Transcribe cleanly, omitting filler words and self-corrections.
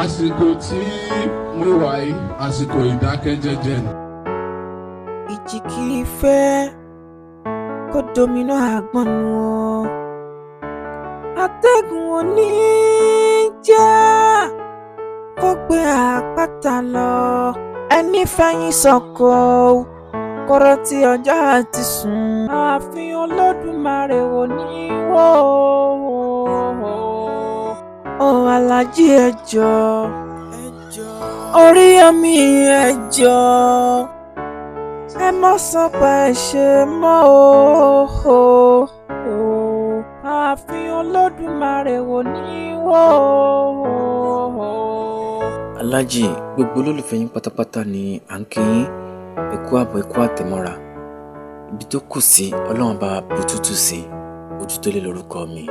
àsìkò tí mo wà yìí àsìkò ìdákẹ́jẹ́jẹ́ ni. Ìjì kì í fẹ́ kó domino àgbọ̀nù o. Atẹ́gùn ò ní jẹ́ kó gbé àpáta lọ. Ẹni fẹ̀yìn sọ̀kò kọ̀rọ̀ tí ọjọ́ àti sùn. Ààfin Olódùmarè ò ní wò ó. Alájí ẹ jọ̀ọ́, Oriyomi ẹ jọ̀ọ́, ẹ má sọ pé ẹ ṣe mọ́ o. Ààfin Olódùmarè ò ní wò ó. Aláàjì, gbogbo olólùfẹ́ yín pátápátá ni à ń kí yín ẹ kú àbọ̀ ẹ kú àtẹ̀mọ́ra. Ibi tó kù sí Ọlọ́run bá bùtútù sí, Ojútólé lórúkọ mi.